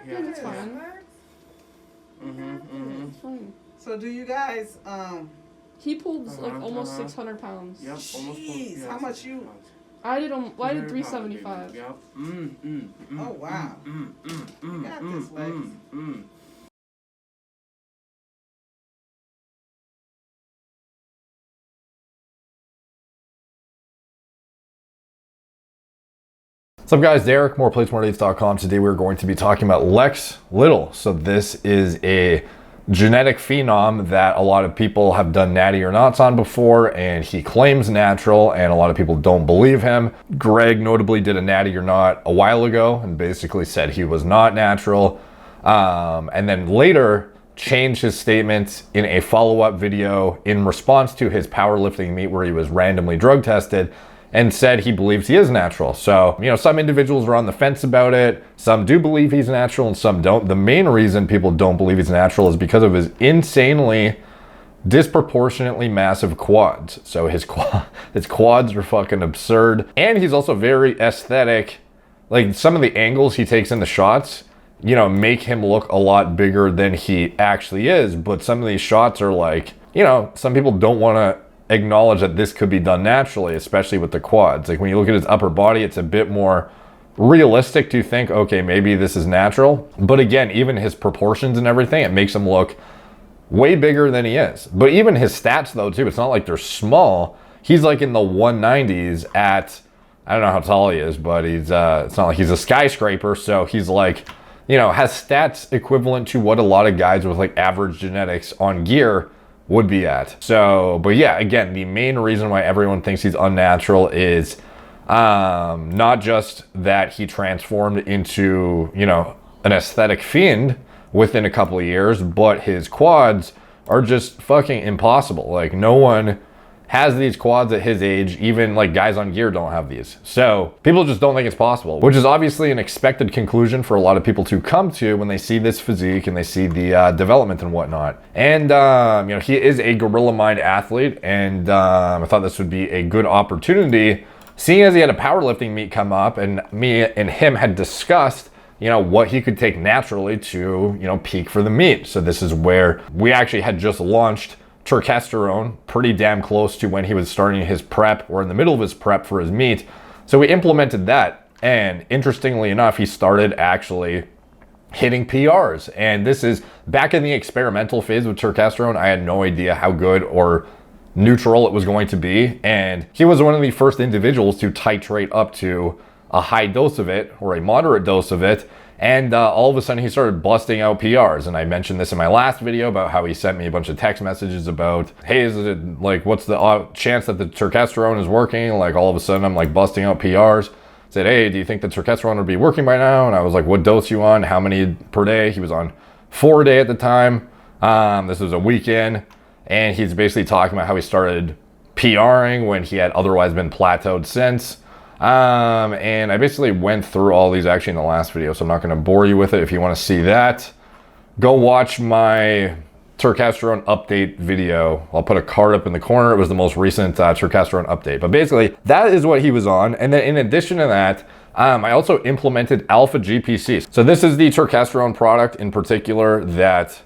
Yeah, that's fine. It's fine. So do you guys he pulls like almost 600 pounds. Yep, jeez, how much you? I did 375. Yep. Oh wow. You got this, Lexx. What's up guys, Derek, moreplates.com. Today we're going to be talking about Lexx Little. So this is a genetic phenom that a lot of people have done natty or nots on before, and he claims natural, and a lot of people don't believe him. Greg notably did a natty or not a while ago and basically said he was not natural. And then later changed his statement in a follow-up video in response to his powerlifting meet where he was randomly drug tested, and said he believes he is natural. So, you know, some individuals are on the fence about it. Some do believe he's natural and some don't. The main reason people don't believe he's natural is because of his insanely, disproportionately massive quads. So his quads are fucking absurd. And he's also very aesthetic. Like, some of the angles he takes in the shots, you know, make him look a lot bigger than he actually is. But some of these shots are like, you know, some people don't want to acknowledge that this could be done naturally, especially with the quads. Like when you look at his upper body, it's a bit more realistic to think, okay, maybe this is natural. But again, even his proportions and everything, it makes him look way bigger than he is. But even his stats though too, it's not like they're small. He's like in the 190s at, I don't know how tall he is, but he's it's not like he's a skyscraper. So he's like, you know, has stats equivalent to what a lot of guys with like average genetics on gear would be at. So, but yeah, again, the main reason why everyone thinks he's unnatural is not just that he transformed into, you know, an aesthetic fiend within a couple of years, but his quads are just fucking impossible. Like no one has these quads at his age. Even like guys on gear don't have these. So people just don't think it's possible, which is obviously an expected conclusion for a lot of people to come to when they see this physique and they see the development and whatnot. And you know, he is a Gorilla Mind athlete, and I thought this would be a good opportunity, seeing as he had a powerlifting meet come up and me and him had discussed, you know, what he could take naturally to, you know, peak for the meet. So this is where we actually had just launched turkesterone pretty damn close to when he was starting his prep or in the middle of his prep for his meet. So we implemented that, and interestingly enough, he started actually hitting PRs. And this is back in the experimental phase with turkesterone. I had no idea how good or neutral it was going to be, and he was one of the first individuals to titrate up to a high dose of it or a moderate dose of it. And all of a sudden he started busting out PRs. And I mentioned this in my last video about how he sent me a bunch of text messages about, hey, is it like, what's the chance that the turkesterone is working? Like all of a sudden I'm like busting out PRs. Said, hey, do you think the turkesterone would be working by now? And I was like, what dose you on? How many per day? He was on 4 a day at the time. This was a weekend. And he's basically talking about how he started PRing when he had otherwise been plateaued since. And I basically went through all these actually in the last video, so I'm not going to bore you with it. If you want to see that, go watch my turkesterone update video. I'll put a card up in the corner. It was the most recent turkesterone update. But basically, that is what he was on. And then in addition to that, I also implemented alpha GPC. So this is the turkesterone product in particular that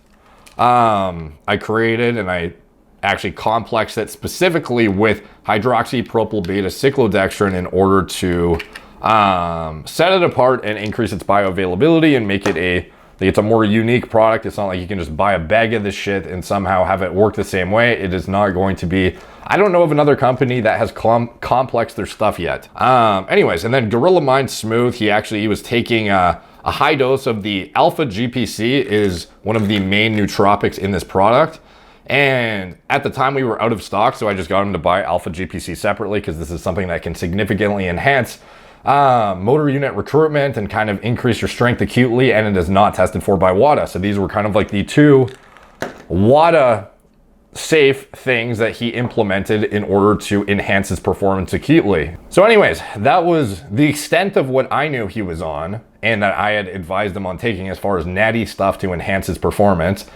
I created, and I actually complexed it specifically with hydroxypropyl beta cyclodextrin in order to set it apart and increase its bioavailability and make it it's a more unique product. It's not like you can just buy a bag of this shit and somehow have it work the same way. It is not going to be. I don't know of another company that has complexed their stuff yet. Anyways, and then Gorilla Mind Smooth, he was taking a high dose of the alpha GPC, is one of the main nootropics in this product. And at the time we were out of stock, so I just got him to buy alpha GPC separately because this is something that can significantly enhance motor unit recruitment and kind of increase your strength acutely, and it is not tested for by WADA. So these were kind of like the two WADA safe things that he implemented in order to enhance his performance acutely. So anyways, that was the extent of what I knew he was on and that I had advised him on taking as far as natty stuff to enhance his performance.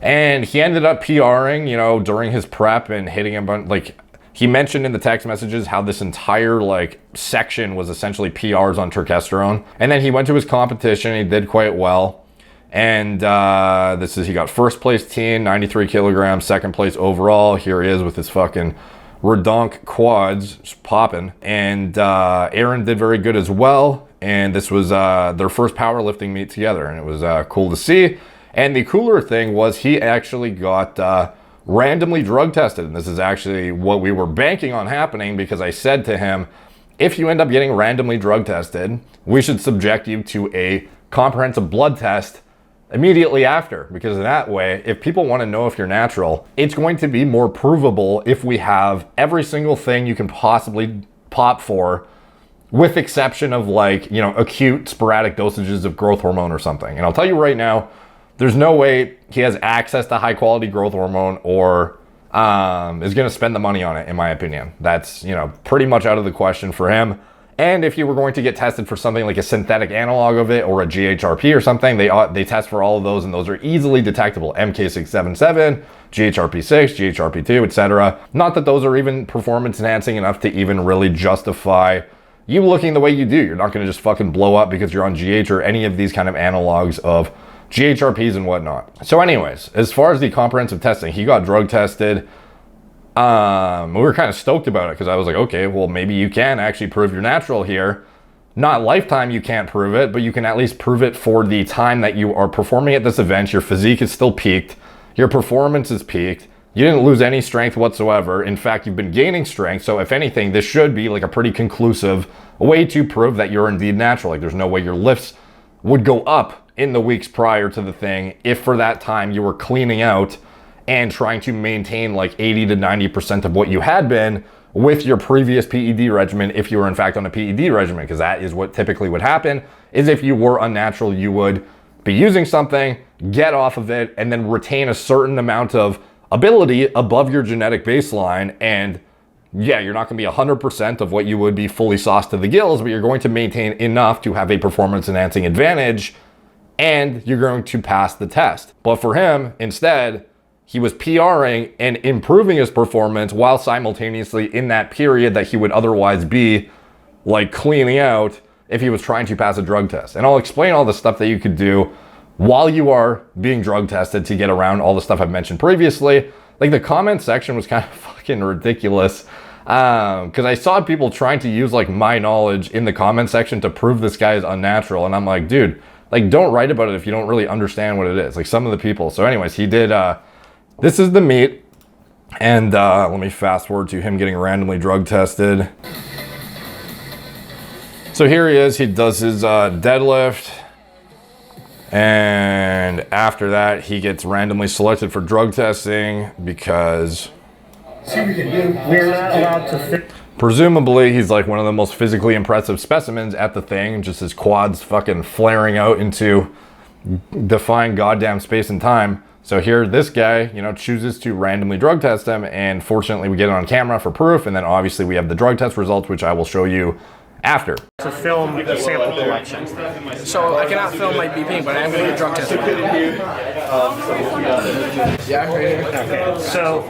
And he ended up PRing, you know, during his prep and hitting a bunch, like he mentioned in the text messages how this entire like section was essentially PRs on testosterone. And then he went to his competition, he did quite well. And he got first place teen, 93 kilograms, second place overall. Here he is with his fucking redonk quads, just popping. And Aaron did very good as well. And this was their first powerlifting meet together, and it was cool to see. And the cooler thing was he actually got randomly drug tested. And this is actually what we were banking on happening, because I said to him, if you end up getting randomly drug tested, we should subject you to a comprehensive blood test immediately after, because in that way, if people want to know if you're natural, it's going to be more provable if we have every single thing you can possibly pop for, with exception of like, you know, acute sporadic dosages of growth hormone or something. And I'll tell you right now, there's no way he has access to high quality growth hormone or is going to spend the money on it, in my opinion. That's, you know, pretty much out of the question for him. And if you were going to get tested for something like a synthetic analog of it or a GHRP or something, they test for all of those, and those are easily detectable. MK677, GHRP6, GHRP2, etc. Not that those are even performance enhancing enough to even really justify you looking the way you do. You're not going to just fucking blow up because you're on GH or any of these kind of analogs of GHRPs and whatnot. So anyways, as far as the comprehensive testing, he got drug tested. We were kind of stoked about it because I was like, okay, well, maybe you can actually prove you're natural here. Not lifetime, you can't prove it, but you can at least prove it for the time that you are performing at this event. Your physique is still peaked. Your performance is peaked. You didn't lose any strength whatsoever. In fact, you've been gaining strength. So if anything, this should be like a pretty conclusive way to prove that you're indeed natural. Like there's no way your lifts would go up in the weeks prior to the thing if for that time you were cleaning out and trying to maintain like 80 to 90% of what you had been with your previous PED regimen, if you were in fact on a PED regimen, because that is what typically would happen, is if you were unnatural, you would be using something, get off of it, and then retain a certain amount of ability above your genetic baseline. And yeah, you're not gonna be 100% of what you would be fully sauced to the gills, but you're going to maintain enough to have a performance enhancing advantage, and you're going to pass the test. But for him, instead, he was PRing and improving his performance while simultaneously in that period that he would otherwise be like cleaning out if he was trying to pass a drug test. And I'll explain all the stuff that you could do while you are being drug tested to get around all the stuff I've mentioned previously. Like the comment section was kind of fucking ridiculous because I saw people trying to use like my knowledge in the comment section to prove this guy is unnatural. And I'm like, dude, like don't write about it if you don't really understand what it is. Like some of the people. So anyways, he did, this is the meet. And let me fast forward to him getting randomly drug tested. So here he is, he does his deadlift. And after that, he gets randomly selected for drug testing because we're not allowed to fit. Presumably, he's like one of the most physically impressive specimens at the thing, just his quads fucking flaring out into defying goddamn space and time. So here, this guy, you know, chooses to randomly drug test him, and fortunately we get it on camera for proof, and then obviously we have the drug test results, which I will show you after. To film the sample collection. So I cannot film my beeping, but I am going to get drug tested. Yeah, I'm ready. Okay, so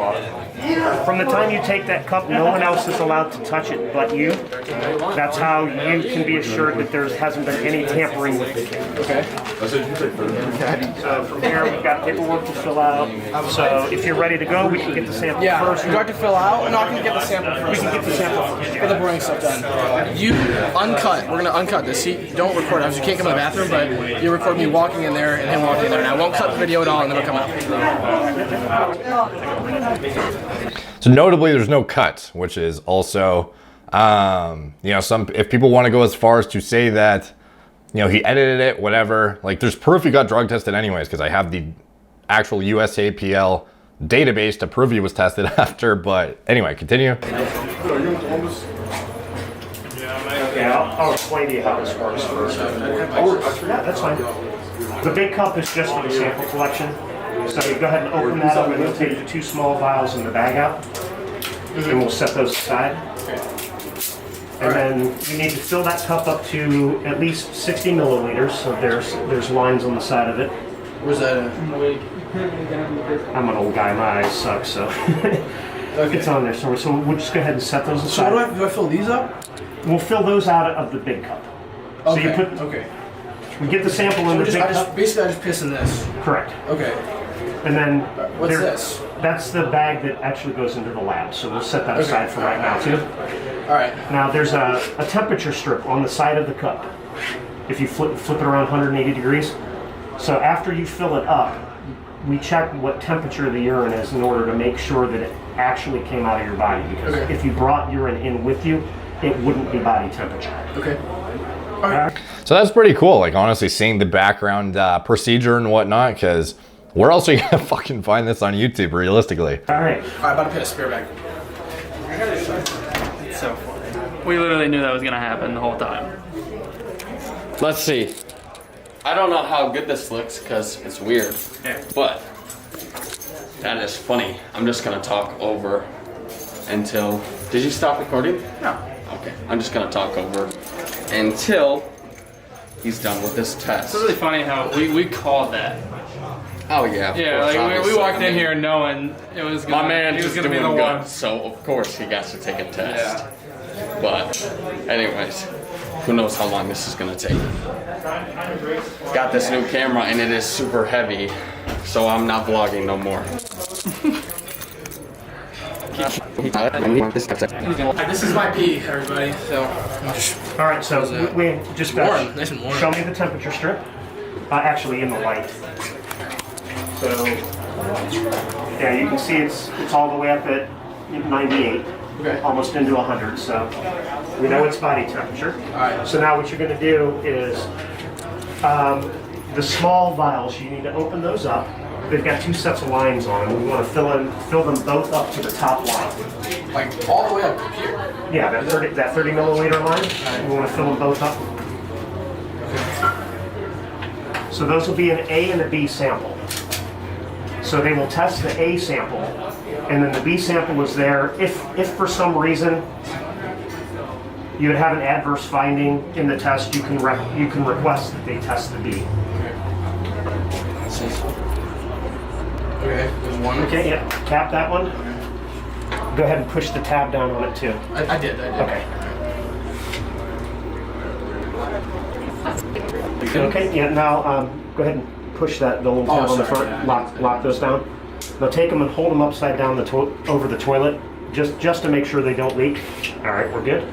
from the time you take that cup, no one else is allowed to touch it but you. That's how you can be assured that there hasn't been any tampering with the kit. Okay. So from here, we've got paperwork to fill out. So if you're ready to go, we can get the sample first. Do I have to fill out? No, I can get the sample first. We can get the sample first. Get the boring stuff done. You uncut. We're gonna uncut this. See, don't record. You can't come in the bathroom, but you record me walking in there and him walking in there. And I won't cut the video at all, and then it'll come out. So notably, there's no cuts, which is also, you know, if people want to go as far as to say that, you know, he edited it, whatever, like there's proof he got drug tested anyways, because I have the actual USAPL database to prove he was tested after. But anyway, continue. Okay, I'll explain to you how this works first. Yeah, that's fine. The big cup is just for the sample collection. So you go ahead and open that up and we'll take the 2 small vials in the bag out. And we'll set those aside. And then you need to fill that cup up to at least 60 milliliters. So there's lines on the side of it. Where's that? I'm an old guy, my eyes suck, so. Okay. It's on there, so we'll just go ahead and set those So aside. do I fill these up? We'll fill those out of the big cup. Okay. So you put, okay. we get the sample in the big cup. Basically, I just piss in this. Correct. Okay. And then What's this? That's the bag that actually goes into the lab. So we'll set that aside for right now too. All right. Now there's a temperature strip on the side of the cup. If you flip it around 180 degrees. So after you fill it up, we check what temperature the urine is in order to make sure that it actually came out of your body. Because if you brought urine in with you, it wouldn't be body temperature. Okay. All right. So that's pretty cool. Like honestly, seeing the background procedure and whatnot, because where else are you gonna fucking find this on YouTube realistically? All right. All right, about to piss. Bear back. It's so funny. We literally knew that was gonna happen the whole time. Let's see. I don't know how good this looks because it's weird, but that is funny. I'm just gonna talk over until. Did you stop recording? No. Okay. I'm just gonna talk over until he's done with this test. It's really funny how we called that. Oh yeah. Yeah, course, like we obviously. walked I in mean, here knowing it was gonna, My man he was just gonna doing be the good, one. so of course he got to take a test. But, anyways, who knows how long this is gonna take. Got this new camera and it is super heavy, so I'm not vlogging no more. This is my pee, everybody. So. All right. So we just got Warm, nice and warm. show me the temperature strip. Actually, in the light. So yeah, you can see it's all the way up at 98. Okay. Almost into 100, so we know it's body temperature. Alright. So now what you're going to do is the small vials, you need to open those up. They've got two sets of lines on them. We want to fill them both up to the top line. Like all the way up here. Yeah, that 30 milliliter line. We want to fill them both up. So those will be an A and a B sample. So they will test the A sample, and then the B sample is there. If for some reason you would have an adverse finding in the test, you can request that they test the B. Okay, there's one. Okay, yeah, tap that one. Go ahead and push the tab down on it too. I did. Okay. Okay, yeah, now go ahead and push the little tab on the front, lock those down. Now take them and hold them upside down over the toilet, just to make sure they don't leak. All right, we're good.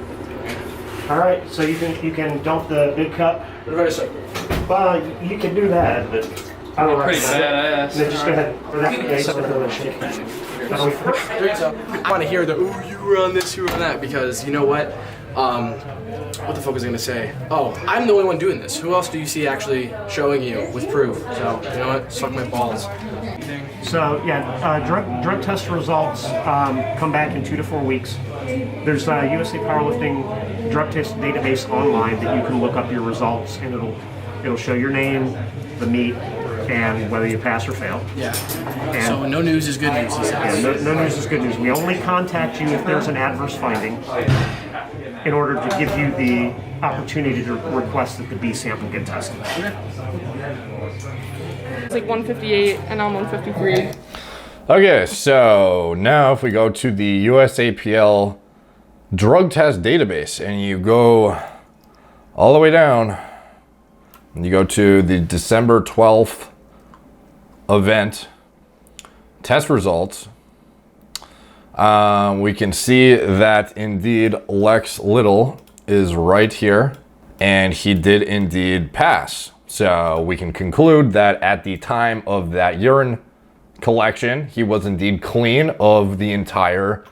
All right, so you can dump the big cup. What about a second? Well, you can do that, but I don't Pretty recommend it. badass. Then just go ahead. Or that, yeah, just go ahead and shake it. How do we push? I want to hear the "ooh, you were on this, you were on that," because you know what? What the fuck was I gonna say? Oh, I'm the only one doing this. Who else do you see actually showing you with proof? So you know what? Suck my balls. So yeah, drug test results come back in 2 to 4 weeks. There's a USA Powerlifting drug test database online that you can look up your results, and it'll show your name, the meet, and whether you pass or fail. Yeah. And So no news is good news, he says. yeah, no news is good news. We only contact you if there's an adverse finding, in order to give you the opportunity to request that the B sample get tested. It's like 158 and I'm 153. Okay, so now if we go to the USAPL drug test database and you go all the way down, and you go to the December 12th event test results, we can see that indeed Lexx Little is right here, and he did indeed pass. So we can conclude that at the time of that urine collection, he was indeed clean of the entire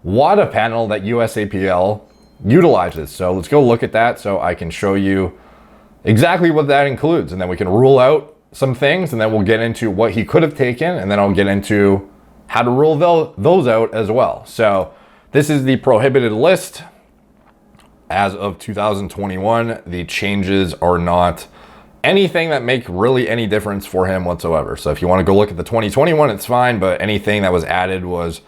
WADA panel that USAPL utilizes. So let's go look at that so I can show you exactly what that includes, and then we can rule out some things, and then we'll get into what he could have taken, and then I'll get into how to rule those out as well. So this is the prohibited list. As of 2021, the changes are not anything that make really any difference for him whatsoever. So if you want to go look at the 2021, it's fine, but anything that was added was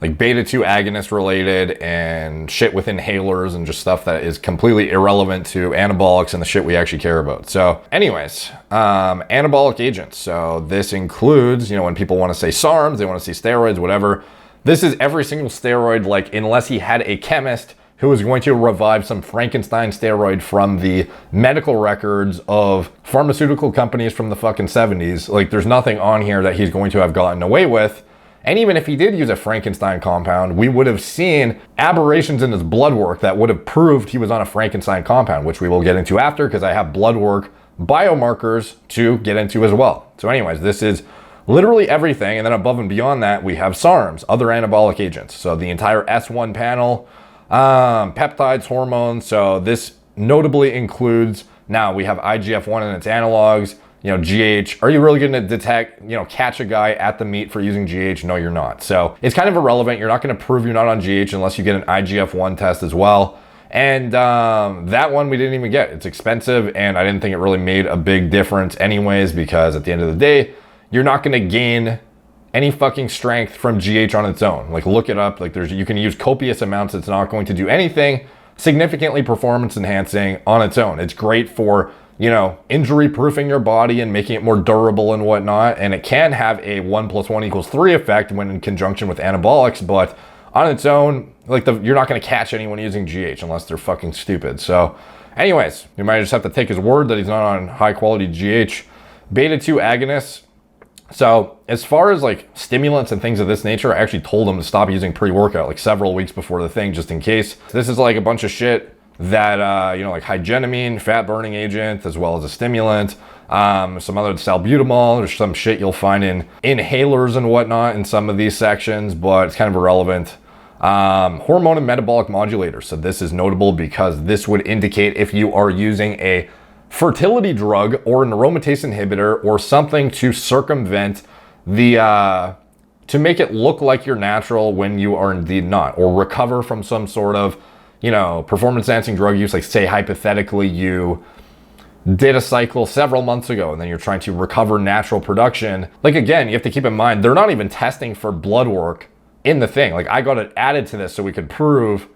like beta 2 agonist related and shit with inhalers and just stuff that is completely irrelevant to anabolics and the shit we actually care about. So anyways, anabolic agents. So this includes, when people want to say SARMs, they want to say steroids, whatever. This is every single steroid, like unless he had a chemist who was going to revive some Frankenstein steroid from the medical records of pharmaceutical companies from the fucking 70s. Like there's nothing on here that he's going to have gotten away with. And even if he did use a Frankenstein compound, we would have seen aberrations in his blood work that would have proved he was on a Frankenstein compound, which we will get into after because I have blood work biomarkers to get into as well. So anyways, this is literally everything. And then above and beyond that, we have SARMs, other anabolic agents. So the entire S1 panel, peptides, hormones. So this notably includes, now we have IGF-1 and its analogs, you know, GH. Are you really going to detect, you know, catch a guy at the meet for using GH? No, you're not. So it's kind of irrelevant. You're not going to prove you're not on GH unless you get an IGF-1 test as well. And that one we didn't even get. It's expensive, and I didn't think it really made a big difference anyways, because at the end of the day, you're not going to gain any fucking strength from GH on its own. Like look it up. Like you can use copious amounts. It's not going to do anything significantly performance enhancing on its own. It's great for, you know, injury proofing your body and making it more durable and whatnot. And it can have a 1 + 1 = 3 effect when in conjunction with anabolics, but on its own, like you're not going to catch anyone using GH unless they're fucking stupid. So anyways, you might just have to take his word that he's not on high quality GH. Beta 2 agonists. So as far as like stimulants and things of this nature, I actually told him to stop using pre-workout like several weeks before the thing, just in case. This is like a bunch of shit that, you know, like hygenamine, fat burning agent, as well as a stimulant, some other salbutamol. There's some shit you'll find in inhalers and whatnot in some of these sections, but it's kind of irrelevant. Hormone and metabolic modulators. So this is notable because this would indicate if you are using a fertility drug or an aromatase inhibitor or something to circumvent the, to make it look like you're natural when you are indeed not, or recover from some sort of, you know, performance enhancing drug use. Like say hypothetically you did a cycle several months ago and then you're trying to recover natural production. Like again, you have to keep in mind, they're not even testing for blood work in the thing. Like I got it added to this so we could prove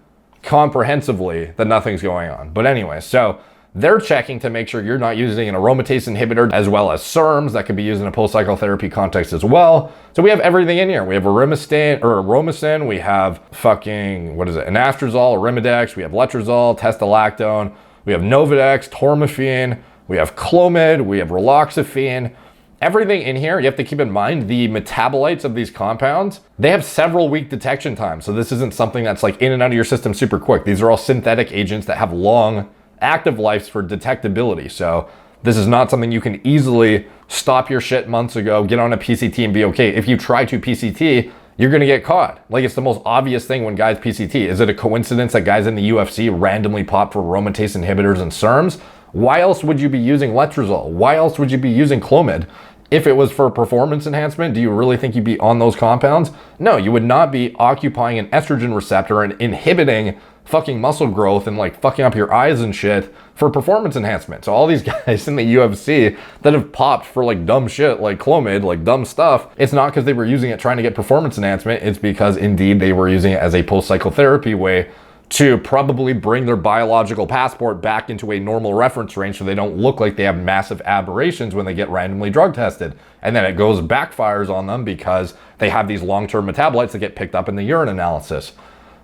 comprehensively that nothing's going on. But anyway, so they're checking to make sure you're not using an aromatase inhibitor, as well as SERMs that could be used in a post-cycle therapy context as well. So we have everything in here. We have aromacin, we have fucking, what is it, anastrozole, arimidex, we have letrozole, testalactone, we have Novadex, tormorphine, we have Clomid, we have raloxifene. Everything in here, you have to keep in mind the metabolites of these compounds, they have several week detection times. So this isn't something that's like in and out of your system super quick. These are all synthetic agents that have long active lives for detectability. So this is not something you can easily stop your shit months ago, get on a PCT and be okay. If you try to PCT, you're gonna get caught. Like it's the most obvious thing when guys PCT. Is it a coincidence that guys in the UFC randomly pop for aromatase inhibitors and SERMs? Why else would you be using letrozole? Why else would you be using Clomid? If it was for performance enhancement, do you really think you'd be on those compounds? No, you would not be occupying an estrogen receptor and inhibiting fucking muscle growth and like fucking up your eyes and shit for performance enhancement. So all these guys in the UFC that have popped for like dumb shit like Clomid, like dumb stuff, it's not because they were using it trying to get performance enhancement. It's because indeed they were using it as a post-cycle therapy way to probably bring their biological passport back into a normal reference range so they don't look like they have massive aberrations when they get randomly drug tested. And then it backfires on them because they have these long-term metabolites that get picked up in the urine analysis.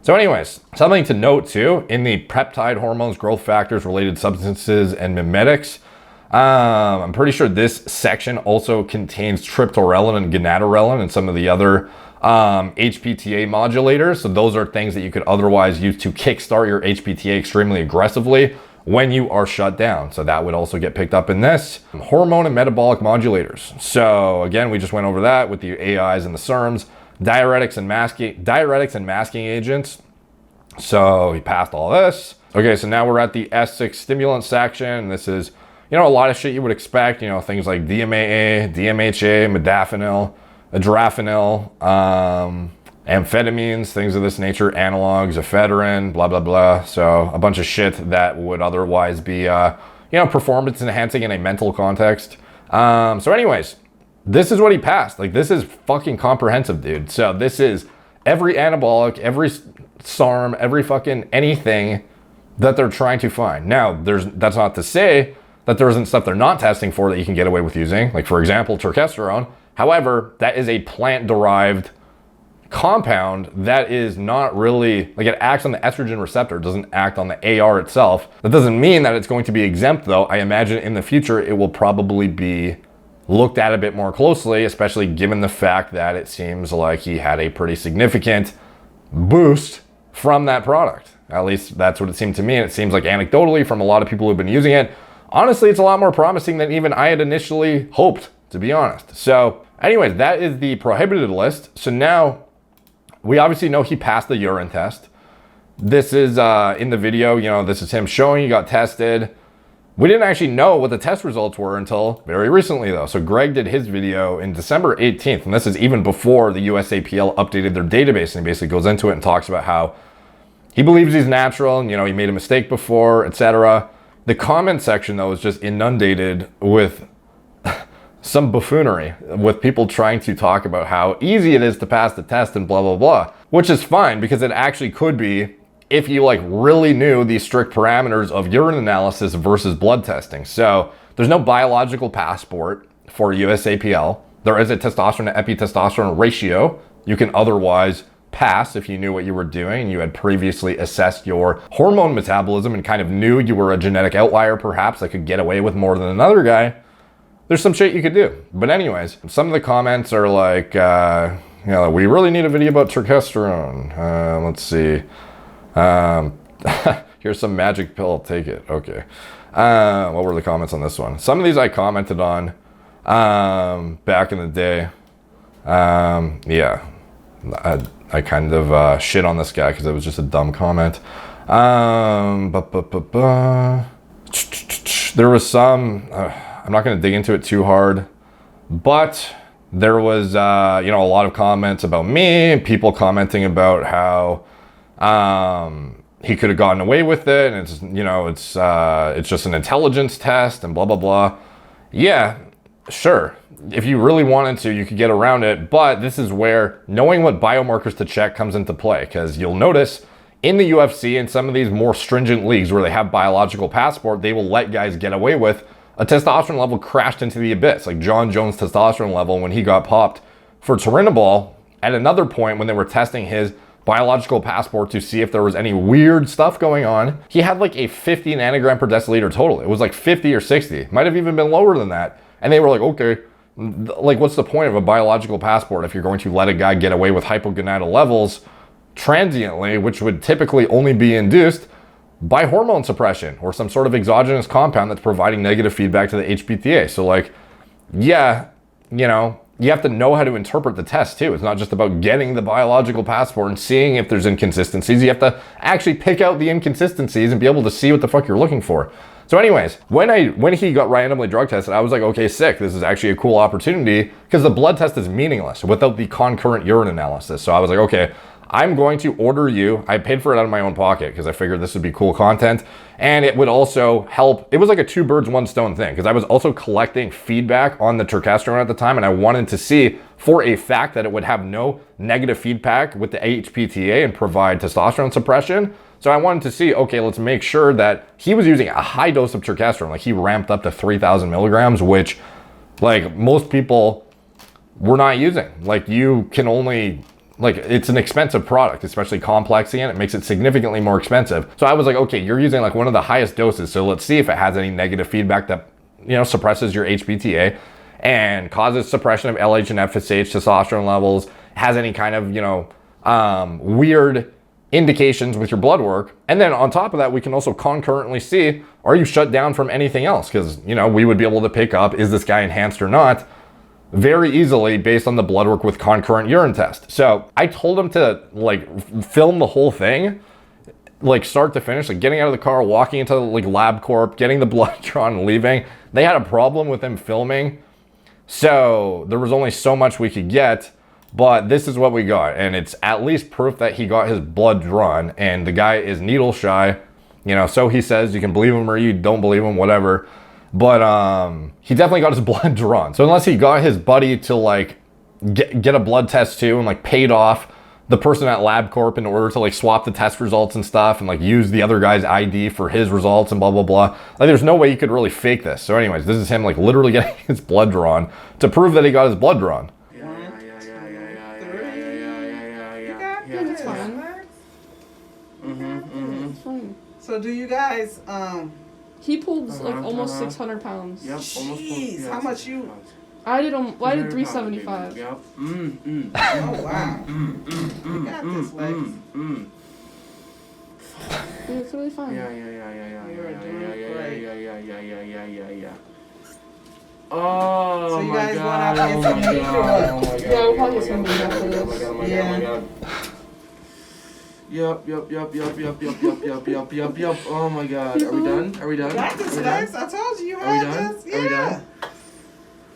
So anyways, something to note too, in the peptide, hormones, growth factors, related substances, and mimetics, I'm pretty sure this section also contains triptorelin and gonadorelin and some of the other HPTA modulators. So those are things that you could otherwise use to kickstart your HPTA extremely aggressively when you are shut down. So that would also get picked up in this. Hormone and metabolic modulators. So again, we just went over that with the AIs and the SERMs. Diuretics and masking agents. So he passed all this. Okay, so now we're at the S6 stimulant section. This is, you know, a lot of shit you would expect, you know, things like DMAA, DMHA, modafinil, adrafinil, amphetamines, things of this nature, analogs, ephedrine, blah, blah, blah. So a bunch of shit that would otherwise be, you know, performance enhancing in a mental context. So anyways, this is what he passed. Like, this is fucking comprehensive, dude. So this is every anabolic, every SARM, every fucking anything that they're trying to find. Now, that's not to say that there isn't stuff they're not testing for that you can get away with using. Like, for example, turkesterone. However, that is a plant-derived compound that is not really, like, it acts on the estrogen receptor, it doesn't act on the AR itself. That doesn't mean that it's going to be exempt though. I imagine in the future it will probably be looked at a bit more closely, especially given the fact that it seems like he had a pretty significant boost from that product. At least that's what it seemed to me, and it seems like anecdotally from a lot of people who've been using it, honestly, it's a lot more promising than even I had initially hoped, to be honest. So anyways, that is the prohibited list. So now we obviously know he passed the urine test. This is in the video, you know, this is him showing he got tested. We didn't actually know what the test results were until very recently though. So Greg did his video in December 18th, and this is even before the USAPL updated their database, and he basically goes into it and talks about how he believes he's natural and, you know, he made a mistake before, etc. The comment section though is just inundated with some buffoonery, with people trying to talk about how easy it is to pass the test and blah, blah, blah, which is fine because it actually could be if you like really knew the strict parameters of urine analysis versus blood testing. So there's no biological passport for USAPL. There is a testosterone to epitestosterone ratio you can otherwise pass if you knew what you were doing and you had previously assessed your hormone metabolism and kind of knew you were a genetic outlier perhaps that could get away with more than another guy. There's some shit you could do. But anyways, some of the comments are like, you know, we really need a video about testosterone. Let's see. Here's some magic pill, take it. Okay. What were the comments on this one? Some of these I commented on back in the day. Yeah, I kind of shit on this guy because it was just a dumb comment. There was some, I'm not going to dig into it too hard, but there was, you know, a lot of comments about me, people commenting about how he could have gotten away with it, and it's, you know, it's just an intelligence test and blah, blah, blah. Yeah, sure. If you really wanted to, you could get around it, but this is where knowing what biomarkers to check comes into play, because you'll notice in the UFC and some of these more stringent leagues where they have biological passport, they will let guys get away with a testosterone level crashed into the abyss. Like John Jones' testosterone level when he got popped for Turinabol, at another point when they were testing his biological passport to see if there was any weird stuff going on, he had like a 50 nanogram per deciliter total. It was like 50 or 60, might have even been lower than that. And they were like, okay, like what's the point of a biological passport if you're going to let a guy get away with hypogonadal levels transiently, which would typically only be induced by hormone suppression or some sort of exogenous compound that's providing negative feedback to the HPTA. So like, yeah, you know, you have to know how to interpret the test too. It's not just about getting the biological passport and seeing if there's inconsistencies. You have to actually pick out the inconsistencies and be able to see what the fuck you're looking for. So anyways, when he got randomly drug tested, I was like, okay, sick. This is actually a cool opportunity because the blood test is meaningless without the concurrent urine analysis. So I was like, okay, I'm going to order you. I paid for it out of my own pocket because I figured this would be cool content. And it would also help. It was like a 2 birds, 1 stone thing because I was also collecting feedback on the testosterone at the time. And I wanted to see for a fact that it would have no negative feedback with the HPTA and provide testosterone suppression. So I wanted to see, okay, let's make sure that he was using a high dose of testosterone. Like he ramped up to 3,000 milligrams, which like most people were not using. Like you can only, like it's an expensive product, especially complexing it. It makes it significantly more expensive. So I was like, okay, you're using like one of the highest doses. So let's see if it has any negative feedback that, you know, suppresses your HPTA and causes suppression of LH and FSH testosterone levels, has any kind of, you know, weird indications with your blood work. And then on top of that, we can also concurrently see, are you shut down from anything else? Because, you know, we would be able to pick up, is this guy enhanced or not? Very easily based on the blood work with concurrent urine test. So I told him to like film the whole thing, like start to finish, like getting out of the car, walking into like LabCorp, getting the blood drawn and leaving. They had a problem with him filming. So there was only so much we could get, but this is what we got. And it's at least proof that he got his blood drawn, and the guy is needle shy, you know, so he says. You can believe him or you don't believe him, whatever. But he definitely got his blood drawn. So unless he got his buddy to like get a blood test too and like paid off the person at LabCorp in order to like swap the test results and stuff and like use the other guy's ID for his results and blah, blah, blah. Like there's no way you could really fake this. So anyways, this is him like literally getting his blood drawn to prove that he got his blood drawn. So do you guys, He pulled like almost 600 pounds. Yep, almost close. jeez, Yeah, how much 600 you, pounds. I did 600 pounds, 375. baby. Yep. oh wow. You got this, Lex. Dude, it's really fine. Yeah. You're doing great. Yeah. Oh So you my guys god. went out and Oh my ate god. some Oh my god. Yeah, we'll probably Oh get some my meat god. after Oh this. my god. Oh my Yeah. god. Yep. Oh my god. Are we done? Are we done? You got this, Are we done? Lex. I told you you Are we had done? this. Are we Yeah. done?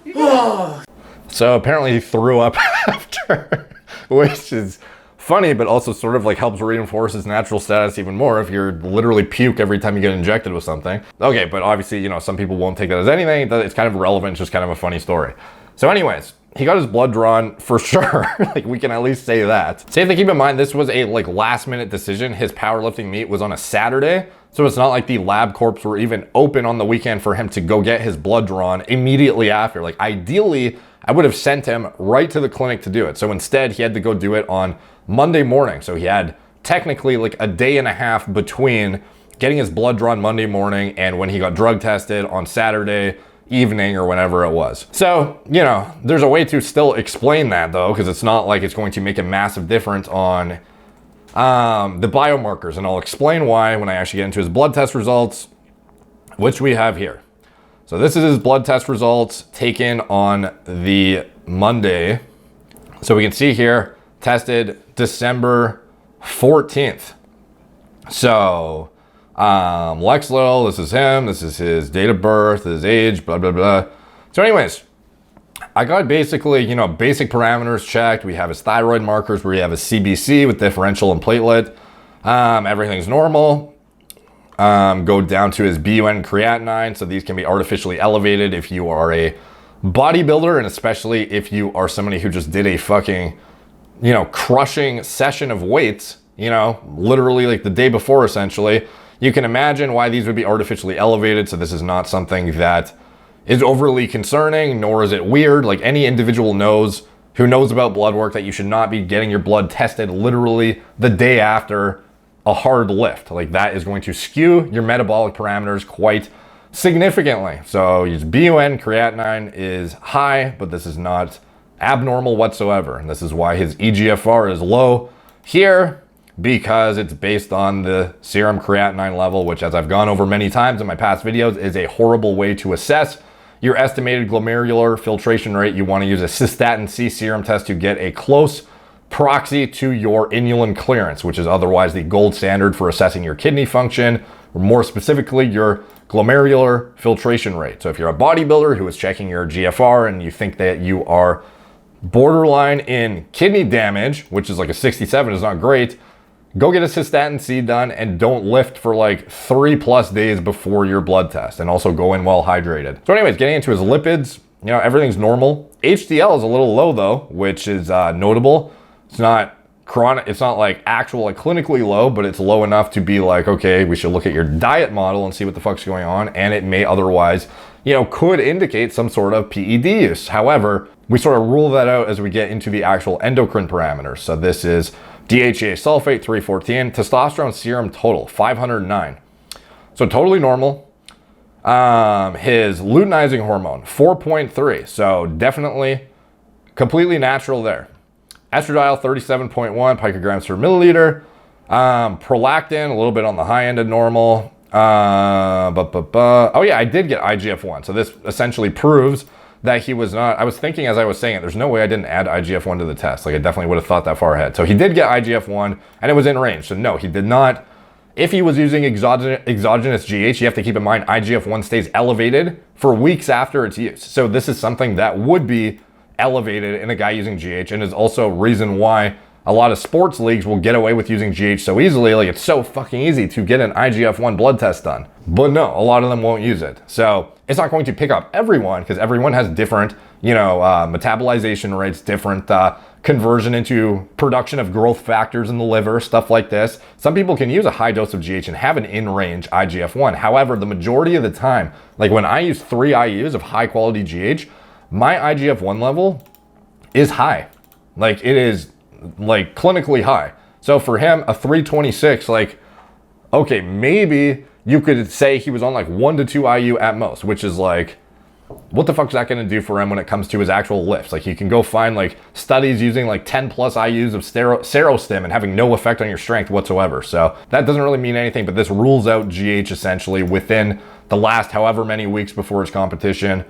You got So apparently he threw up after, which is funny, but also sort of like helps reinforce his natural status even more if you're literally puke every time you get injected with something. Okay, but obviously, you know, some people won't take that as anything. It's kind of irrelevant, it's just kind of a funny story. So anyways, he got his blood drawn for sure. Like, we can at least say that. Safe to keep in mind, this was a like last minute decision. His powerlifting meet was on a Saturday. So it's not like the lab corps were even open on the weekend for him to go get his blood drawn immediately after. Like, ideally, I would have sent him right to the clinic to do it. So instead, he had to go do it on Monday morning. So he had technically like a day and a half between getting his blood drawn Monday morning and when he got drug tested on Saturday evening or whenever it was. So, you know, there's a way to still explain that though, because it's not like it's going to make a massive difference on the biomarkers, and I'll explain why when I actually get into his blood test results, which we have here. So this is his blood test results taken on the Monday. So we can see here, tested December 14th. So Lexx Little, this is him, this is his date of birth, his age, blah, blah, blah. So anyways, I got basically, you know, basic parameters checked. We have his thyroid markers where you have a CBC with differential and platelet. Everything's normal. Go down to his BUN creatinine. So these can be artificially elevated if you are a bodybuilder, and especially if you are somebody who just did a fucking, you know, crushing session of weights, you know, literally like the day before essentially. You can imagine why these would be artificially elevated. So this is not something that is overly concerning, nor is it weird. Like, any individual who knows about blood work that you should not be getting your blood tested literally the day after a hard lift. Like, that is going to skew your metabolic parameters quite significantly. So his BUN creatinine is high, but this is not abnormal whatsoever. And this is why his EGFR is low here, because it's based on the serum creatinine level, which, as I've gone over many times in my past videos, is a horrible way to assess your estimated glomerular filtration rate. You want to use a cystatin C serum test to get a close proxy to your inulin clearance, which is otherwise the gold standard for assessing your kidney function, or more specifically, your glomerular filtration rate. So if you're a bodybuilder who is checking your GFR and you think that you are borderline in kidney damage, which is like a 67 is not great, go get a cystatin C done and don't lift for like 3+ days before your blood test, and also go in well hydrated. So anyways, getting into his lipids, you know, everything's normal. HDL is a little low though, which is notable. It's not chronic, it's not like actual, like clinically low, but it's low enough to be like, okay, we should look at your diet model and see what the fuck's going on. And it may otherwise, you know, could indicate some sort of PED use. However, we sort of rule that out as we get into the actual endocrine parameters. So this is DHEA sulfate 314, testosterone serum total 509. So totally normal. His luteinizing hormone 4.3. So definitely completely natural there. Estradiol 37.1 picograms per milliliter. Prolactin a little bit on the high end of normal. Oh yeah, I did get IGF-1. So this essentially proves that he was not, I was thinking as I was saying it, there's no way I didn't add IGF-1 to the test. Like, I definitely would have thought that far ahead. So he did get IGF-1 and it was in range. So no, he did not. If he was using exogenous GH, you have to keep in mind IGF-1 stays elevated for weeks after its use. So this is something that would be elevated in a guy using GH, and is also reason why a lot of sports leagues will get away with using GH so easily. Like, it's so fucking easy to get an IGF-1 blood test done. But no, a lot of them won't use it. So it's not going to pick up everyone, because everyone has different, you know, metabolization rates, different conversion into production of growth factors in the liver, stuff like this. Some people can use a high dose of GH and have an in-range IGF-1. However, the majority of the time, like when I use 3 IUs of high quality GH, my IGF-1 level is high. Like, it is like clinically high. So for him, a 326, like, okay, maybe you could say he was on like 1 to 2 IU at most, which is like, what the fuck is that going to do for him when it comes to his actual lifts? Like, you can go find like studies using like 10 plus IUs of serostim and having no effect on your strength whatsoever. So that doesn't really mean anything, but this rules out GH essentially within the last however many weeks before his competition.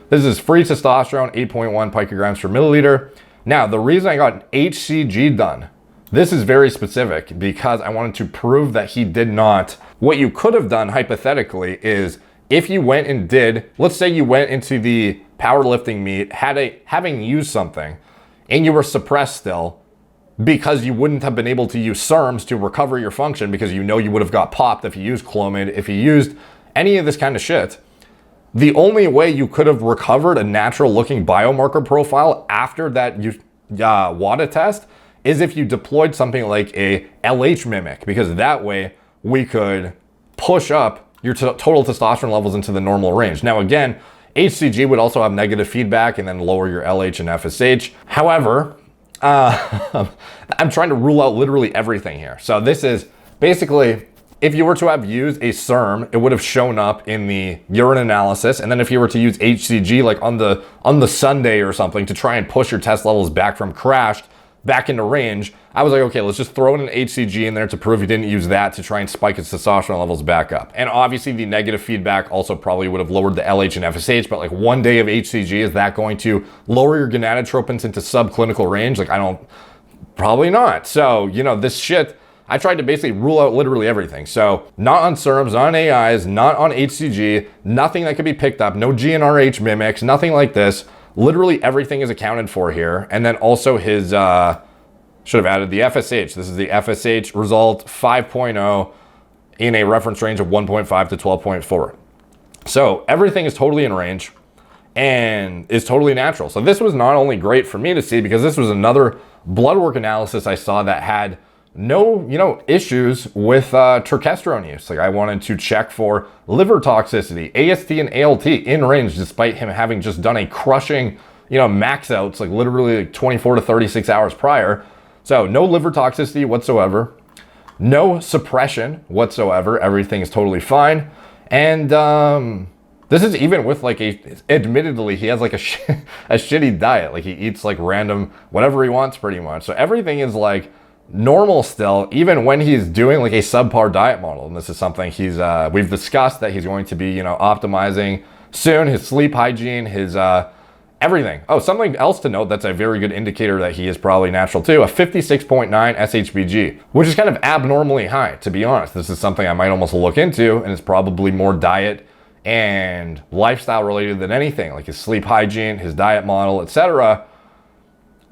This is free testosterone, 8.1 picograms per milliliter. Now, the reason I got an HCG done, this is very specific because I wanted to prove that he did not. What you could have done hypothetically is if you went and did, let's say you went into the powerlifting meet, having used something, and you were suppressed still because you wouldn't have been able to use SERMs to recover your function because you know you would have got popped if you used Clomid, if you used any of this kind of shit. The only way you could have recovered a natural looking biomarker profile after that WADA test is if you deployed something like a LH mimic, because that way we could push up your total testosterone levels into the normal range. Now again, HCG would also have negative feedback and then lower your LH and FSH. However, I'm trying to rule out literally everything here. So this is basically, if you were to have used a SERM, it would have shown up in the urine analysis. And then if you were to use HCG like on the Sunday or something to try and push your test levels back from crashed back into range, I was like, okay, let's just throw in an HCG in there to prove you didn't use that to try and spike its testosterone levels back up. And obviously the negative feedback also probably would have lowered the LH and FSH, but like 1 day of HCG, is that going to lower your gonadotropins into subclinical range? Like, probably not. So, this shit, I tried to basically rule out literally everything. So not on SERMs, not on AIs, not on HCG, nothing that could be picked up, no GnRH mimics, nothing like this. Literally everything is accounted for here. And then also his, should have added the FSH. This is the FSH result 5.0 in a reference range of 1.5 to 12.4. So everything is totally in range and is totally natural. So this was not only great for me to see, because this was another blood work analysis I saw that had no, issues with terkestrone use. Like, I wanted to check for liver toxicity, AST and ALT in range, despite him having just done a crushing, max outs, like literally like 24 to 36 hours prior. So no liver toxicity whatsoever, no suppression whatsoever. Everything is totally fine. And this is even with like admittedly, he has like a shitty diet. Like, he eats like random, whatever he wants pretty much. So everything is like normal still, even when he's doing like a subpar diet model. And this is something we've discussed that he's going to be, optimizing soon. His sleep hygiene, his everything. Oh, something else to note that's a very good indicator that he is probably natural too, a 56.9 SHBG, which is kind of abnormally high, to be honest. This is something I might almost look into, and it's probably more diet and lifestyle related than anything, like his sleep hygiene, his diet model, etc.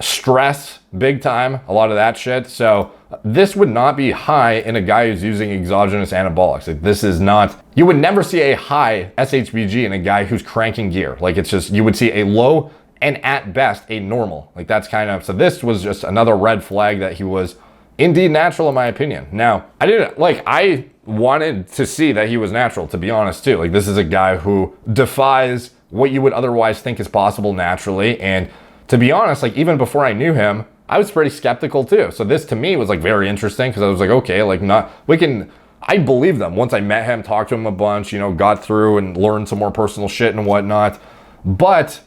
Stress, big time, a lot of that shit. So this would not be high in a guy who's using exogenous anabolics. Like, this is not, you would never see a high SHBG in a guy who's cranking gear. Like, it's just, you would see a low and at best a normal. Like, that's kind of, so this was just another red flag that he was indeed natural, in my opinion. Now, I wanted to see that he was natural, to be honest too. Like, this is a guy who defies what you would otherwise think is possible naturally. And to be honest, like, even before I knew him, I was pretty skeptical too. So this to me was like very interesting, because I was like, okay, like, I believe them. Once I met him, talked to him a bunch, got through and learned some more personal shit and whatnot. But,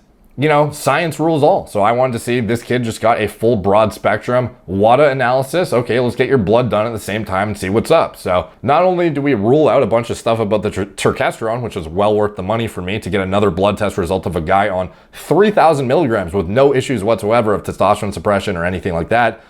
science rules all. So I wanted to see, this kid just got a full broad spectrum WADA analysis. Okay, let's get your blood done at the same time and see what's up. So not only do we rule out a bunch of stuff about the terkestrone, which was well worth the money for me to get another blood test result of a guy on 3,000 milligrams with no issues whatsoever of testosterone suppression or anything like that,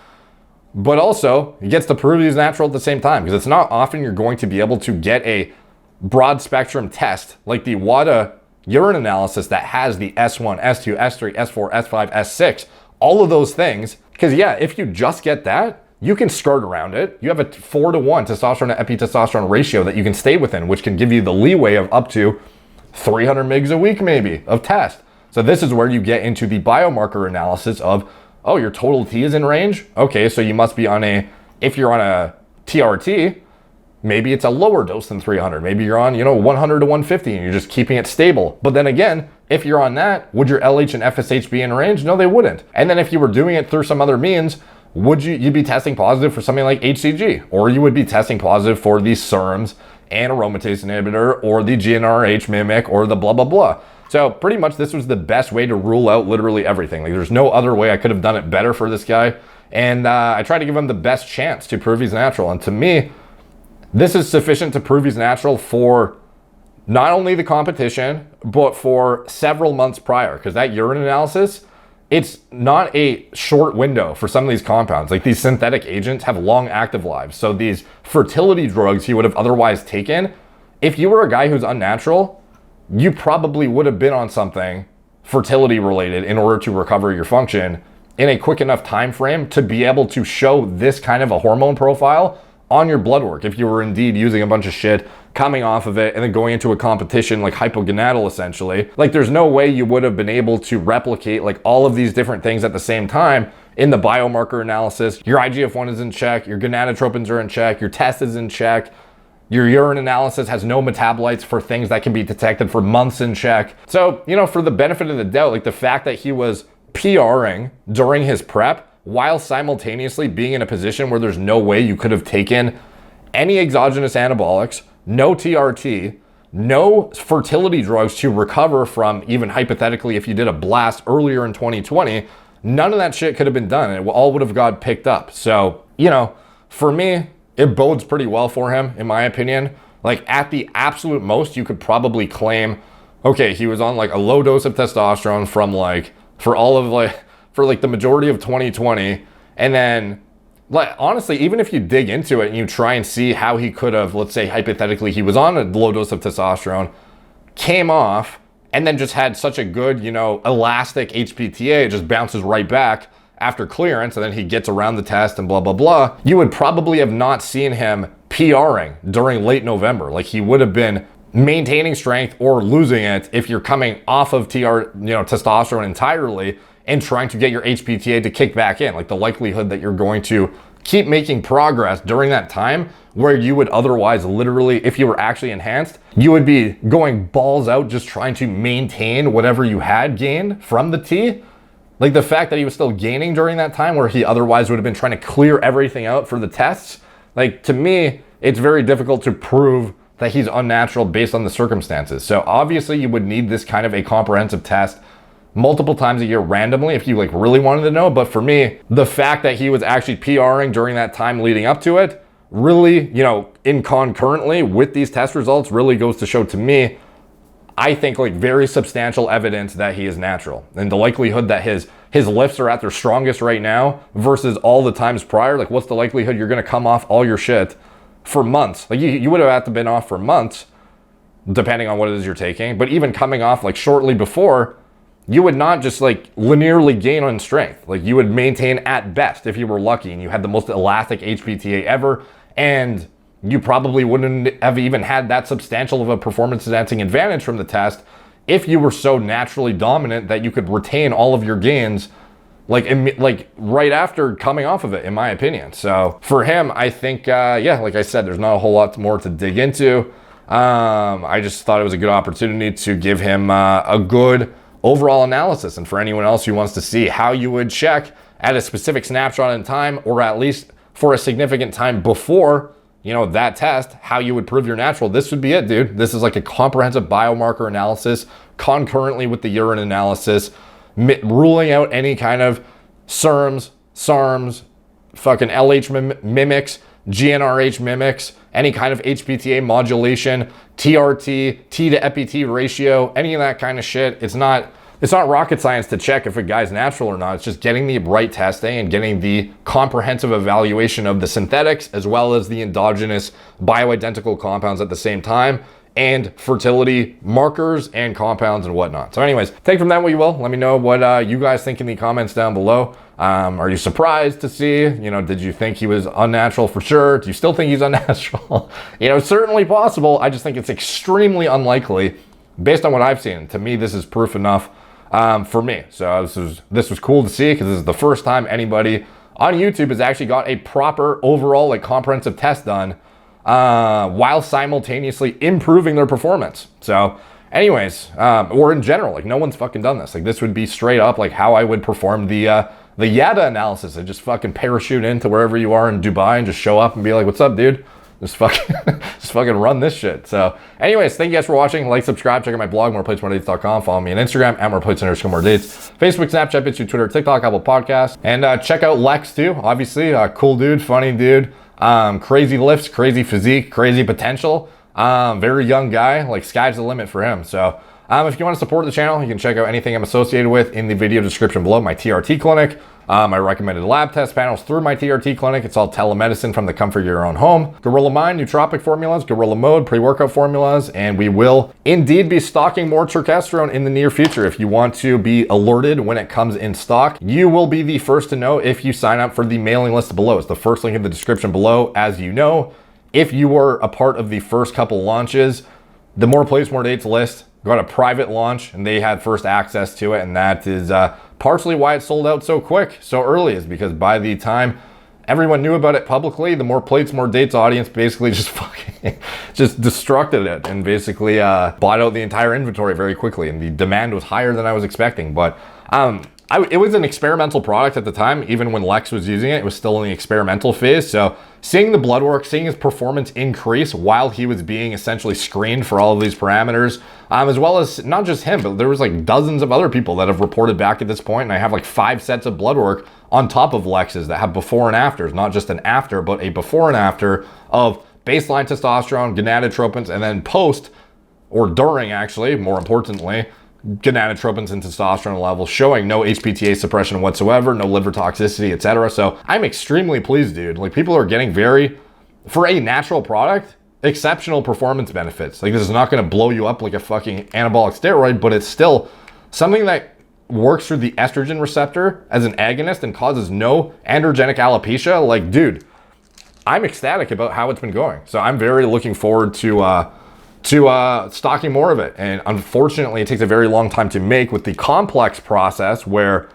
but also he gets to prove he's natural at the same time, because it's not often you're going to be able to get a broad spectrum test like the WADA urine analysis that has the S1, S2, S3, S4, S5, S6, all of those things. Because yeah, if you just get that, you can skirt around it. You have a 4-to-1 testosterone to epitestosterone ratio that you can stay within, which can give you the leeway of up to 300 mgs a week maybe of test. So this is where you get into the biomarker analysis of, oh, your total T is in range? Okay, so you must be on if you're on a TRT, maybe it's a lower dose than 300. Maybe you're on, 100 to 150 and you're just keeping it stable. But then again, if you're on that, would your LH and FSH be in range? No, they wouldn't. And then if you were doing it through some other means, you'd be testing positive for something like HCG, or you would be testing positive for the SERMs and aromatase inhibitor, or the GnRH mimic, or the blah, blah, blah. So pretty much this was the best way to rule out literally everything. Like there's no other way I could have done it better for this guy. And I tried to give him the best chance to prove he's natural. And to me, this is sufficient to prove he's natural for not only the competition, but for several months prior. Because that urine analysis, it's not a short window for some of these compounds. Like these synthetic agents have long active lives. So these fertility drugs he would have otherwise taken, if you were a guy who's unnatural, you probably would have been on something fertility related in order to recover your function in a quick enough time frame to be able to show this kind of a hormone profile on your blood work. If you were indeed using a bunch of shit, coming off of it, and then going into a competition like hypogonadal essentially, like there's no way you would have been able to replicate like all of these different things at the same time in the biomarker analysis. Your IGF-1 is in check, your gonadotropins are in check, your test is in check, your urine analysis has no metabolites for things that can be detected for months in check. So, you know, for the benefit of the doubt, like the fact that he was PRing during his prep while simultaneously being in a position where there's no way you could have taken any exogenous anabolics, no TRT, no fertility drugs to recover from, even hypothetically, if you did a blast earlier in 2020, none of that shit could have been done. It all would have got picked up. So, you know, for me, it bodes pretty well for him, in my opinion. Like at the absolute most, you could probably claim, okay, he was on like a low dose of testosterone from like, for the majority of 2020. And then like, honestly, even if you dig into it and you try and see how he could have, let's say hypothetically, he was on a low dose of testosterone, came off, and then just had such a good, you know, elastic HPTA, it just bounces right back after clearance, and then he gets around the test and blah, blah, blah. You would probably have not seen him PRing during late November. Like he would have been maintaining strength or losing it if you're coming off of testosterone entirely and trying to get your HPTA to kick back in. Like the likelihood that you're going to keep making progress during that time where you would otherwise literally, if you were actually enhanced, you would be going balls out just trying to maintain whatever you had gained from the T. Like the fact that he was still gaining during that time where he otherwise would have been trying to clear everything out for the tests. Like to me, it's very difficult to prove that he's unnatural based on the circumstances. So obviously you would need this kind of a comprehensive test multiple times a year randomly if you like really wanted to know. But for me, the fact that he was actually PRing during that time leading up to it really, you know, in concurrently with these test results really goes to show to me, I think like very substantial evidence that he is natural. And the likelihood that his lifts are at their strongest right now versus all the times prior, like what's the likelihood you're gonna come off all your shit for months? Like you would have had to been off for months, depending on what it is you're taking. But even coming off like shortly before, you would not just like linearly gain on strength. Like you would maintain at best if you were lucky and you had the most elastic HPTA ever, and you probably wouldn't have even had that substantial of a performance enhancing advantage from the test if you were so naturally dominant that you could retain all of your gains like right after coming off of it, in my opinion. So for him, I think, yeah, like I said, there's not a whole lot more to dig into. I just thought it was a good opportunity to give him a good overall analysis. And for anyone else who wants to see how you would check at a specific snapshot in time, or at least for a significant time before, you know, that test, how you would prove you're natural, this would be it, dude. This is like a comprehensive biomarker analysis concurrently with the urine analysis, ruling out any kind of SERMs, SARMs, fucking LH mimics, GnRH mimics, any kind of HPTA modulation, TRT, T to EPT ratio, any of that kind of shit. It's not rocket science to check if a guy's natural or not. It's just getting the right testing and getting the comprehensive evaluation of the synthetics as well as the endogenous bioidentical compounds at the same time, and fertility markers and compounds and whatnot. So anyways, take from that what you will. Let me know what you guys think in the comments down below. Are you surprised to see, you know, did you think he was unnatural for sure? Do you still think he's unnatural? You know, certainly possible. I just think it's extremely unlikely based on what I've seen. To me, this is proof enough for me. So this was cool to see, because this is the first time anybody on YouTube has actually got a proper overall like comprehensive test done while simultaneously improving their performance. So anyways, or in general, like no one's fucking done this. Like this would be straight up like how I would perform the the WADA analysis. They just fucking parachute into wherever you are in Dubai and just show up and be like, what's up, dude? Just fucking, just fucking run this shit. So anyways, thank you guys for watching. Like, subscribe, check out my blog, moreplates.com. Follow me on Instagram, at moreplates_moredates. Facebook, Snapchat, YouTube, Twitter, TikTok, Apple Podcasts. And check out Lexx too, obviously. Cool dude, funny dude. Crazy lifts, crazy physique, crazy potential. Very young guy, like sky's the limit for him. So if you want to support the channel, you can check out anything I'm associated with in the video description below. My TRT clinic, my recommended lab test panels through my TRT clinic. It's all telemedicine from the comfort of your own home. Gorilla Mind, nootropic formulas, Gorilla Mode, pre-workout formulas, and we will indeed be stocking more turkesterone in the near future. If you want to be alerted when it comes in stock, you will be the first to know if you sign up for the mailing list below. It's the first link in the description below. As you know, if you were a part of the first couple launches, the More Plates, More Dates list got a private launch and they had first access to it, and that is partially why it sold out so quick, so early, is because by the time everyone knew about it publicly, the More Plates, More Dates audience basically just fucking just destructed it and basically bought out the entire inventory very quickly, and the demand was higher than I was expecting. But it was an experimental product at the time. Even when Lexx was using it, it was still in the experimental phase. So seeing the blood work, seeing his performance increase while he was being essentially screened for all of these parameters, as well as not just him, but there was like dozens of other people that have reported back at this point. And I have like 5 sets of blood work on top of Lexx's that have before and afters, not just an after, but a before and after of baseline testosterone, gonadotropins, and then post, or during actually, more importantly, gonadotropins and testosterone levels showing no HPTA suppression whatsoever, no liver toxicity, etc. So I'm extremely pleased, dude. Like, people are getting for a natural product, exceptional performance benefits. Like, this is not going to blow you up like a fucking anabolic steroid, but it's still something that works through the estrogen receptor as an agonist and causes no androgenic alopecia. Like, dude, I'm ecstatic about how it's been going. So I'm very looking forward to stocking more of it. And unfortunately, it takes a very long time to make with the complex process, where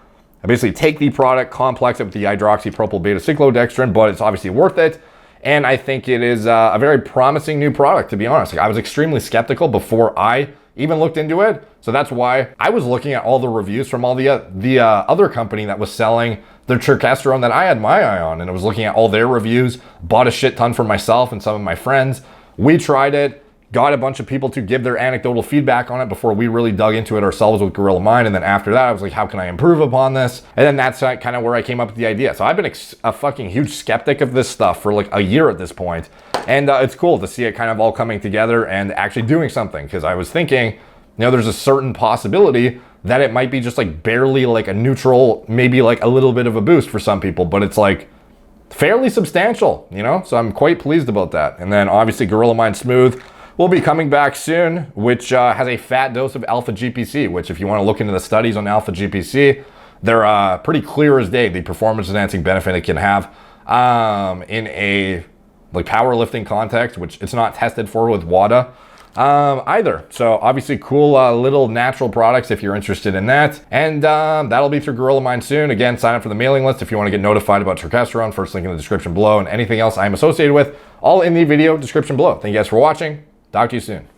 I basically take the product, complex it with the hydroxypropyl beta cyclodextrin, but it's obviously worth it. And I think it is a very promising new product, to be honest. Like, I was extremely skeptical before I even looked into it. So that's why I was looking at all the reviews from all the other company that was selling the turkesterone that I had my eye on. And I was looking at all their reviews, bought a shit ton for myself and some of my friends. We tried it, got a bunch of people to give their anecdotal feedback on it before we really dug into it ourselves with Gorilla Mind. And then after that, I was like, how can I improve upon this? And then that's kind of where I came up with the idea. So I've been a fucking huge skeptic of this stuff for like a year at this point. And it's cool to see it kind of all coming together and actually doing something. Because I was thinking, you know, there's a certain possibility that it might be just like barely like a neutral, maybe like a little bit of a boost for some people, but it's like fairly substantial, you know? So I'm quite pleased about that. And then obviously Gorilla Mind Smooth will be coming back soon, which has a fat dose of alpha GPC, which if you want to look into the studies on alpha GPC, they're pretty clear as day, the performance enhancing benefit it can have in a like powerlifting context, which it's not tested for with WADA either. So obviously cool little natural products if you're interested in that. And that'll be through Gorilla Mind soon. Again, sign up for the mailing list if you want to get notified about turkesterone. First link in the description below, and anything else I'm associated with, all in the video description below. Thank you guys for watching. Talk to you soon.